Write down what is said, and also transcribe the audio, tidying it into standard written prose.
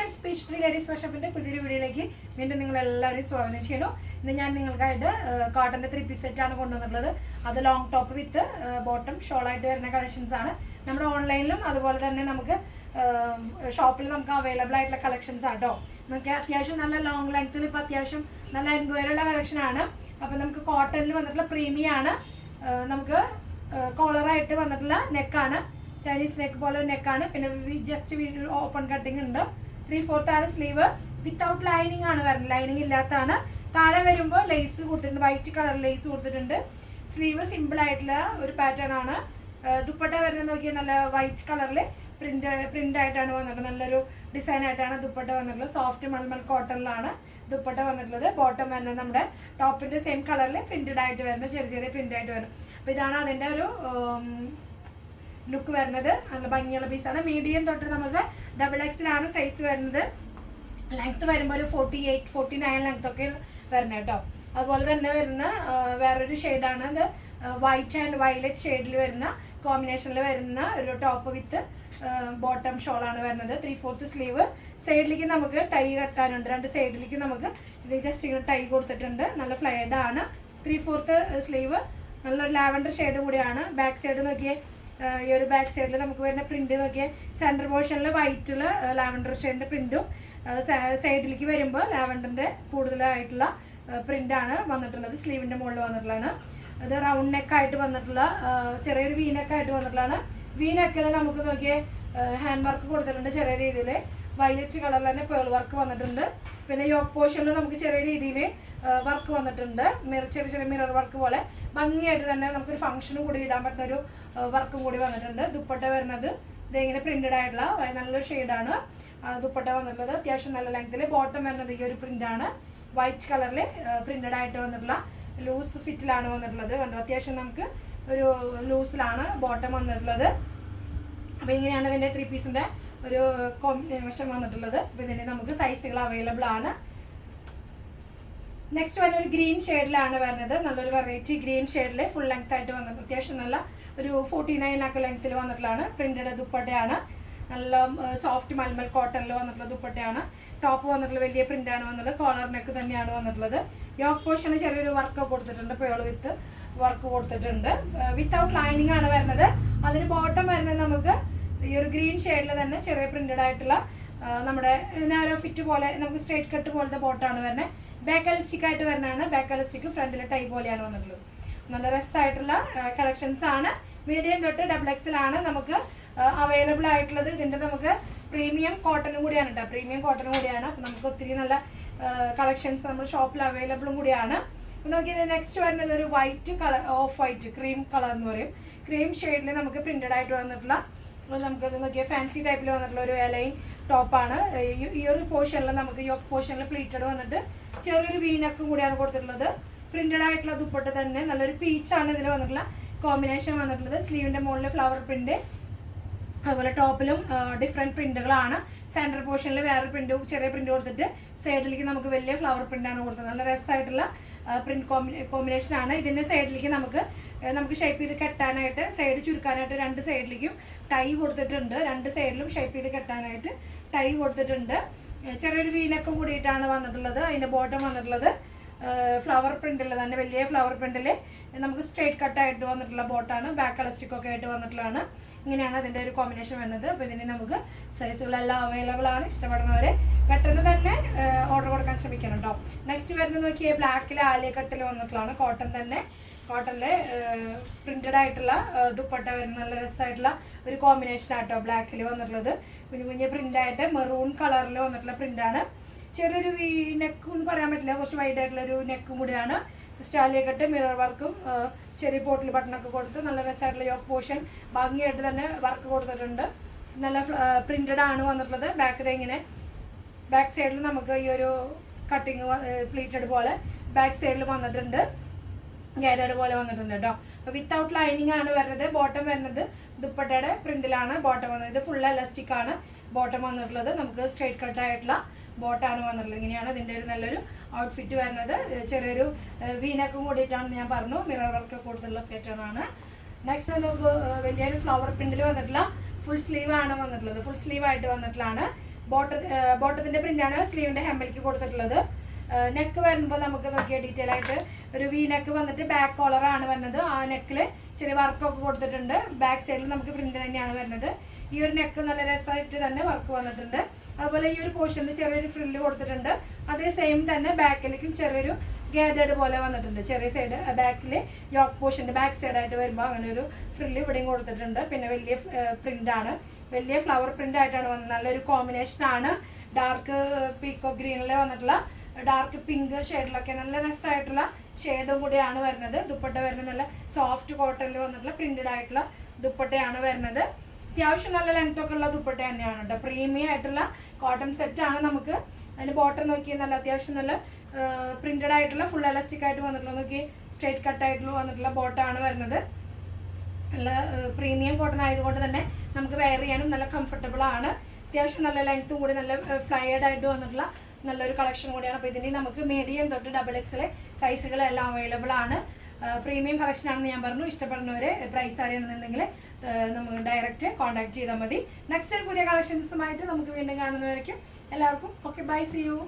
Friends peach tree ladies വർഷപ്പിൻ്റെ പുതിയൊരു വീഡിയോയിലേക്ക് വീണ്ടും നിങ്ങളെല്ലാവരെയും സ്വാഗതം ചെയ്യുന്നു. ഇന്ന് ഞാൻ നിങ്ങൾക്കായിട്ട് കോട്ടൻ്റെ 3 പീസ് സെറ്റാണ് കൊണ്ടുവന്നിട്ടുള്ളത്. അത് ലോങ് ടോപ്പ് വിത്ത് ബോട്ടം ഷോളായിട്ട് വരുന്ന കളക്ഷൻസ് ആണ്. നമ്മുടെ ഓൺലൈനിലും അതുപോലെ തന്നെ നമുക്ക് ഷോപ്പിൽ നമുക്ക് അവൈലബിൾ ആയിട്ടുള്ള കളക്ഷൻസ് ആട്ടോ. നമുക്ക് അത്യാവശ്യം നല്ല ലോങ് ലെങ്ത്തിൽ ഇപ്പോൾ അത്യാവശ്യം നല്ല എൻക്വയറി ഉള്ള കളക്ഷനാണ്. അപ്പോൾ നമുക്ക് കോട്ടണിൽ വന്നിട്ടുള്ള പ്രീമിയം ആണ്. നമുക്ക് കോളറായിട്ട് വന്നിട്ടുള്ള നെക്കാണ്, ചൈനീസ് നെക്ക് പോലെ നെക്കാണ്. പിന്നെ ജസ്റ്റ് ഓപ്പൺ കട്ടിങ് ഉണ്ട്. 3/4 ആണ് സ്ലീവ്. വിത്തൗട്ട് ലൈനിങ് ആണ് വരുന്നത്, ലൈനിങ് ഇല്ലാത്തതാണ്. താഴെ വരുമ്പോൾ ലേസ് കൊടുത്തിട്ടുണ്ട്, വൈറ്റ് കളർ ലേസ് കൊടുത്തിട്ടുണ്ട്. സ്ലീവ് സിമ്പിൾ ആയിട്ടുള്ള ഒരു പാറ്റേൺ ആണ്. ദുപ്പട്ട വരുന്നത് നോക്കിയാൽ നല്ല വൈറ്റ് കളറിൽ പ്രിന്റ് ആയിട്ടാണ് വന്നിട്ടുള്ളത്. നല്ലൊരു ഡിസൈൻ ആയിട്ടാണ് ദുപ്പട്ട വന്നിട്ടുള്ളത്. സോഫ്റ്റ് മൾമൽ കോട്ടണിലാണ് ദുപ്പട്ട വന്നിട്ടുള്ളത്. ബോട്ടം വരുന്നത് നമ്മുടെ ടോപ്പിന്റെ സെയിം കളറിൽ പ്രിന്റഡ് ആയിട്ട് വരുന്നത്, ചെറിയ ചെറിയ പ്രിന്റ് ആയിട്ട് വരുന്നത്. അപ്പോൾ ഇതാണ് അതിൻ്റെ ഒരു ലുക്ക് വരുന്നത്. നല്ല ഭംഗിയുള്ള പീസാണ്. മീഡിയം തൊട്ട് നമുക്ക് XXL ആണ് സൈസ് വരുന്നത്. ലെങ്ത് വരുമ്പോൾ ഒരു 48-49 ലെങ്ത് ഒക്കെ വരുന്നത് കേട്ടോ. അതുപോലെ തന്നെ വരുന്ന വേറൊരു ഷെയ്ഡാണ് അത്, വൈറ്റ് ആൻഡ് വയലറ്റ് ഷെയ്ഡിൽ വരുന്ന കോമ്പിനേഷനിൽ വരുന്ന ഒരു ടോപ്പ് വിത്ത് ബോട്ടം ഷോളാണ് വരുന്നത്. 3/4 സ്ലീവ്. സൈഡിലേക്ക് നമുക്ക് ടൈ കെട്ടാനുണ്ട്. 2 സൈഡിലേക്ക് നമുക്ക് ഇത് ജസ്റ്റ് ഇങ്ങനെ ടൈ കൊടുത്തിട്ടുണ്ട്. നല്ല ഫ്ലൈഡ് ആണ്. 3/4 സ്ലീവ്. നല്ലൊരു ലാവൻഡർ ഷെയ്ഡ് കൂടിയാണ്. ബാക്ക് സൈഡ് നോക്കിയേ, ഈ ഒരു ബാക്ക് സൈഡിൽ നമുക്ക് വരുന്ന പ്രിന്റ് നോക്കിയാൽ സെൻറ്റർ പോർഷനിൽ വൈറ്റിൽ ലാവൻഡർ ഷെയ്ഡിൻ്റെ പ്രിന്റും, സൈഡിലേക്ക് വരുമ്പോൾ ലാവൻഡറിൻ്റെ കൂടുതലായിട്ടുള്ള പ്രിന്റാണ് വന്നിട്ടുള്ളത്. സ്ലീവിൻ്റെ മുകളിൽ വന്നിട്ടുള്ളതാണ്. അത് റൗണ്ട് നെക്കായിട്ട് വന്നിട്ടുള്ള ചെറിയൊരു വി നെക്കായിട്ട് വന്നിട്ടുള്ളതാണ്. വി നെക്കിൽ നമുക്ക് നോക്കിയാൽ ഹാൻഡ് വർക്ക് കൊടുത്തിട്ടുണ്ട് ചെറിയ രീതിയിൽ. വയലറ്റ് കളറിൽ തന്നെ പേൾ വർക്ക് വന്നിട്ടുണ്ട്. പിന്നെ യോക്ക് പോർഷനിൽ നമുക്ക് ചെറിയ രീതിയിൽ വർക്ക് വന്നിട്ടുണ്ട്. ചെറിയ ചെറിയ മിറർ വർക്ക് പോലെ ഭംഗിയായിട്ട് തന്നെ നമുക്കൊരു ഫംഗ്ഷനും കൂടി ഇടാൻ പറ്റുന്ന ഒരു വർക്കും കൂടി വന്നിട്ടുണ്ട്. ദുപ്പട്ട വരുന്നത് ഇതിങ്ങനെ പ്രിന്റഡ് ആയിട്ടുള്ള നല്ലൊരു ഷെയ്ഡാണ് ദുപ്പട്ട വന്നിട്ടുള്ളത്. അത്യാവശ്യം നല്ല ലെങ്ത്തിൽ. ബോട്ടം വരുന്നത് ഈ ഒരു പ്രിന്റാണ്, വൈറ്റ് കളറിൽ പ്രിന്റഡ് ആയിട്ട് വന്നിട്ടുള്ള ലൂസ് ഫിറ്റിലാണ് വന്നിട്ടുള്ളത്. കണ്ടോ, അത്യാവശ്യം നമുക്ക് ഒരു ലൂസിലാണ് ബോട്ടം വന്നിട്ടുള്ളത്. അപ്പോൾ ഇങ്ങനെയാണ് ഇതിൻ്റെ 3 പീസിൻ്റെ ഒരു കോമ്പിനേഷൻ വന്നിട്ടുള്ളത്. അപ്പോൾ ഇതിൻ്റെ നമുക്ക് സൈസുകൾ അവൈലബിൾ ആണ്. നെക്സ്റ്റ് വരുന്ന ഒരു ഗ്രീൻ ഷെയ്ഡിലാണ് വരുന്നത്. നല്ലൊരു വെറൈറ്റി ഗ്രീൻ ഷെയ്ഡിൽ ഫുൾ ലെങ്ത് ആയിട്ട് വന്നിട്ട് അത്യാവശ്യം നല്ല ഒരു 49 ലെങ്ത്തിൽ വന്നിട്ടുള്ളതാണ്. പ്രിന്റഡ് ദുപ്പട്ടയാണ്. നല്ല സോഫ്റ്റ് മൽമൽ കോട്ടണിൽ വന്നിട്ടുള്ള ദുപ്പട്ടയാണ്. ടോപ്പ് വന്നിട്ടുള്ള വലിയ പ്രിന്റാണ് വന്നിട്ടുള്ളത്. കോളർ നെക്ക് തന്നെയാണ് വന്നിട്ടുള്ളത്. യോക്ക് പോർഷന് ചെറിയൊരു വർക്ക് കൊടുത്തിട്ടുണ്ട്, പേൾ വിത്ത് വർക്ക് കൊടുത്തിട്ടുണ്ട്. വിത്തൗട്ട് ലൈനിങ് ആണ് വരുന്നത്. അതിന് ബോട്ടം വരുന്നത് നമുക്ക് ഈ ഒരു ഗ്രീൻ ഷെയ്ഡിൽ തന്നെ ചെറിയ പ്രിന്റഡ് ആയിട്ടുള്ള നമ്മുടെ നാരോ ഫിറ്റ് പോലെ നമുക്ക് സ്ട്രേറ്റ് കട്ട് പോലത്തെ ബോട്ടാണ് വരുന്നത്. ബാക്ക് എലാസ്റ്റിക് ആയിട്ട് വരുന്നതാണ്. ബാക്ക് എലാസ്റ്റിക് ഫ്രണ്ടിൽ ടൈ പോലെയാണ് വന്നിട്ടുള്ളത്. നല്ല രസമായിട്ടുള്ള കളക്ഷൻസ് ആണ്. മീഡിയം തൊട്ട് XXL ആണ് നമുക്ക് അവൈലബിൾ ആയിട്ടുള്ളത്. ഇതിൻ്റെ നമുക്ക് പ്രീമിയം കോട്ടനും കൂടിയാണ് കേട്ടോ, പ്രീമിയം കോട്ടനും കൂടിയാണ്. അപ്പം നമുക്ക് ഒത്തിരി നല്ല കളക്ഷൻസ് നമ്മുടെ ഷോപ്പിൽ അവൈലബിളും കൂടിയാണ്. അപ്പം നോക്കിയാൽ നെക്സ്റ്റ് വരുന്നത് ഒരു white colour, of white cream colour എന്ന് പറയും. ക്രീം ഷെയ്ഡിൽ നമുക്ക് പ്രിന്റഡ് ആയിട്ട് വന്നിട്ടുള്ള, നമുക്കത് നോക്കിയാൽ ഫാൻസി ടൈപ്പിൽ വന്നിട്ടുള്ള ഒരു എലൈൻ ടോപ്പാണ്. ഈ ഒരു പോർഷനിൽ നമുക്ക് യോക്ക് പോർഷനിൽ പ്ലീറ്റഡ് വന്നിട്ട് ചെറിയൊരു വീനക്കും കൂടിയാണ് കൊടുത്തിട്ടുള്ളത്. പ്രിന്റഡ് ആയിട്ടുള്ള ദുപ്പട്ട തന്നെ നല്ലൊരു പീച്ചാണ് ഇതിൽ വന്നിട്ടുള്ള കോമ്പിനേഷൻ വന്നിട്ടുള്ളത്. സ്ലീവിൻ്റെ മുകളിൽ ഫ്ലവർ പ്രിന്റ്, അതുപോലെ ടോപ്പിലും ഡിഫറെൻറ്റ് പ്രിന്റുകളാണ്. സെൻട്രൽ പോർഷനിൽ വേറെ പ്രിന്റ്, ചെറിയ പ്രിന്റ് കൊടുത്തിട്ട് സൈഡിലേക്ക് നമുക്ക് വലിയ ഫ്ലവർ പ്രിന്റാണ് കൊടുത്തത്. നല്ല രസമായിട്ടുള്ള പ്രിന്റ് കോമ്പിനേഷനാണ്. ഇതിൻ്റെ സൈഡിലേക്ക് നമുക്ക് ഷേപ്പ് ചെയ്ത് കെട്ടാനായിട്ട്, സൈഡ് ചുരുക്കാനായിട്ട് 2 സൈഡിലേക്കും ടൈ കൊടുത്തിട്ടുണ്ട്. 2 സൈഡിലും ഷേപ്പ് ചെയ്ത് കെട്ടാനായിട്ട് ടൈ കൊടുത്തിട്ടുണ്ട്. ചെറിയൊരു വീനൊക്കെ കൂടിയിട്ടാണ് വന്നിട്ടുള്ളത്. അതിൻ്റെ ബോട്ടം വന്നിട്ടുള്ളത് ഫ്ലവർ പ്രിന്റിൽ തന്നെ, വലിയ ഫ്ലവർ പ്രിന്റിൽ നമുക്ക് സ്ട്രേറ്റ് കട്ടായിട്ട് വന്നിട്ടുള്ള ബോട്ടാണ്. ബാക്ക് എലാസ്റ്റിക് ഒക്കെ ആയിട്ട് വന്നിട്ടുള്ളതാണ്. ഇങ്ങനെയാണ് അതിൻ്റെ ഒരു കോമ്പിനേഷൻ വരുന്നത്. അപ്പോൾ ഇതിന് നമുക്ക് സൈസുകളെല്ലാം അവൈലബിൾ ആണ്. ഇഷ്ടപ്പെടുന്നവരെ പെട്ടെന്ന് തന്നെ ഓർഡർ കൊടുക്കാൻ ശ്രമിക്കണം കേട്ടോ. നെക്സ്റ്റ് വരുന്നത് നോക്കിയാൽ ബ്ലാക്കിൽ ആലിയ കട്ടിൽ വന്നിട്ടുള്ളതാണ്. കോട്ടൺ തന്നെ, കോട്ടണിൽ പ്രിന്റഡ് ആയിട്ടുള്ള ദുപ്പട്ട വരുന്ന നല്ല രസമായിട്ടുള്ള ഒരു കോമ്പിനേഷൻ ആട്ടോ ബ്ലാക്കിൽ വന്നിട്ടുള്ളത്. കുഞ്ഞു കുഞ്ഞു പ്രിന്റായിട്ട് മെറൂൺ കളറിൽ വന്നിട്ടുള്ള പ്രിന്റാണ്. ചെറിയൊരു വി നെക്ക് എന്ന് പറയാൻ പറ്റില്ല, കുറച്ച് വൈഡ് ആയിട്ടുള്ള ഒരു നെക്കും കൂടിയാണ്. സ്റ്റാലിയ കട്ട്, മിറർ വർക്കും ചെറിയ പോട്ടിൽ ബട്ടണൊക്കെ കൊടുത്ത് നല്ല രസമായിട്ടുള്ള യോക്ക് പോർഷൻ ഭംഗിയായിട്ട് തന്നെ വർക്ക് കൊടുത്തിട്ടുണ്ട്. നല്ല പ്രിന്റഡ് ആണ് വന്നിട്ടുള്ളത്. ബാക്കിൽ ഇങ്ങനെ ബാക്ക് സൈഡിൽ നമുക്ക് ഈ ഒരു കട്ടിങ് പ്ലീറ്റഡ് പോലെ ബാക്ക് സൈഡിൽ വന്നിട്ടുണ്ട്, ഗാതേർഡ് പോലെ വന്നിട്ടുണ്ട് കേട്ടോ. അപ്പോൾ വിത്തൗട്ട് ലൈനിങ് ആണ് വരുന്നത്. ബോട്ടം വരുന്നത് ദുപ്പട്ടയുടെ പ്രിന്റിലാണ് ബോട്ടം വന്നത്. ഇത് ഫുൾ എലാസ്റ്റിക് ആണ് ബോട്ടം വന്നിട്ടുള്ളത്. നമുക്ക് സ്ട്രേറ്റ് കട്ടായിട്ടുള്ള ബോട്ടാണ് വന്നിട്ടുള്ളത്. ഇങ്ങനെയാണ് ഇതിൻ്റെ ഒരു നല്ലൊരു ഔട്ട്ഫിറ്റ് വരുന്നത്. ചെറിയൊരു വീനക്കും കൂടിയിട്ടാണ് ഞാൻ പറഞ്ഞു. മിറർ വർക്ക് കൂടുതലുള്ള പാറ്റേൺ ആണ്. നെക്സ്റ്റ് നമുക്ക് വലിയൊരു ഫ്ലവർ പ്രിന്റിൽ വന്നിട്ടുള്ള ഫുൾ സ്ലീവ് ആണ് വന്നിട്ടുള്ളത്. ഫുൾ സ്ലീവ് ആയിട്ട് വന്നിട്ടുള്ളതാണ്. ബോട്ടത്തിന്റെ പ്രിന്റാണ് സ്ലീവിന്റെ ഹെമ്മിലേക്ക് കൊടുത്തിട്ടുള്ളത്. നെക്ക് വരുമ്പോൾ നമുക്ക് നോക്കിയാൽ ഡീറ്റെയിൽ ആയിട്ട് ഒരു വി നെക്ക് വന്നിട്ട് ബാക്ക് കോളറാണ് വരുന്നത്. ആ നെക്കിൽ ചെറിയ വർക്കൊക്കെ കൊടുത്തിട്ടുണ്ട്. ബാക്ക് സൈഡിൽ നമുക്ക് പ്രിന്റ് തന്നെയാണ് വരുന്നത്. ഈ ഒരു നെക്ക് നല്ല രസമായിട്ട് തന്നെ വർക്ക് വന്നിട്ടുണ്ട്. അതുപോലെ ഈ ഒരു പോർഷനിൽ ചെറിയൊരു ഫ്രില്ല് കൊടുത്തിട്ടുണ്ട്. അതേ സെയിം തന്നെ ബാക്കിലേക്കും ചെറിയൊരു ഗാദേർഡ് പോലെ വന്നിട്ടുണ്ട്. ചെറിയ സൈഡ് ബാക്കിൽ യോക്ക് പോർഷൻ്റെ ബാക്ക് സൈഡായിട്ട് വരുമ്പോൾ അങ്ങനെ ഒരു ഫ്രില്ല് ഇവിടെയും കൊടുത്തിട്ടുണ്ട്. പിന്നെ വലിയ പ്രിൻ്റാണ്, വലിയ ഫ്ലവർ പ്രിൻ്റ് ആയിട്ടാണ് വന്നത്. നല്ലൊരു കോമ്പിനേഷനാണ്. ഡാർക്ക് പീക്കോ ഗ്രീനിൽ വന്നിട്ടുള്ള ഡാർക്ക് പിങ്ക് ഷെയ്ഡിലൊക്കെ നല്ല രസമായിട്ടുള്ള ഷെയ്ഡും കൂടിയാണ് വരുന്നത്. ദുപ്പട്ട വരുന്നത് നല്ല സോഫ്റ്റ് കോട്ടണിൽ വന്നിട്ടുള്ള പ്രിന്റഡ് ആയിട്ടുള്ള ദുപ്പട്ടയാണ് വരുന്നത്. അത്യാവശ്യം നല്ല ലെങ്ത് ഒക്കെ ഉള്ള ദുപ്പട്ട തന്നെയാണ് കേട്ടോ. പ്രീമിയം ആയിട്ടുള്ള കോട്ടൺ സെറ്റാണ്. നമുക്ക് അതിന് ബോട്ടം നോക്കി നല്ല അത്യാവശ്യം നല്ല പ്രിന്റഡ് ആയിട്ടുള്ള ഫുൾ എലാസ്റ്റിക് ആയിട്ട് വന്നിട്ടുള്ള നോക്കി സ്ട്രേറ്റ് കട്ടായിട്ടുള്ള വന്നിട്ടുള്ള ബോട്ടമാണ് വരുന്നത്. നല്ല പ്രീമിയം കോട്ടൺ ആയതുകൊണ്ട് തന്നെ നമുക്ക് വെയർ ചെയ്യാനും നല്ല കംഫർട്ടബിൾ ആണ്. അത്യാവശ്യം നല്ല ലെങ്ത്തും കൂടി നല്ല ഫ്ലയേഡ് ആയിട്ട് വന്നിട്ടുള്ള നല്ലൊരു കളക്ഷൻ കൂടിയാണ്. അപ്പോൾ ഇതിന് നമുക്ക് മീഡിയം തൊട്ട് XXL സൈസുകളെല്ലാം അവൈലബിൾ ആണ്. പ്രീമിയം കളക്ഷൻ ആണെന്ന് ഞാൻ പറഞ്ഞു. ഇഷ്ടപ്പെടുന്നവരെ പ്രൈസ് അറിയണമെന്നുണ്ടെങ്കിൽ നമുക്ക് ഡയറക്റ്റ് കോൺടാക്ട് ചെയ്താൽ മതി. നെക്സ്റ്റ് ഒരു പുതിയ കളക്ഷൻസുമായിട്ട് നമുക്ക് വീണ്ടും കാണുന്നവരേക്കും എല്ലാവർക്കും ഓക്കെ, ബൈ, സി യു.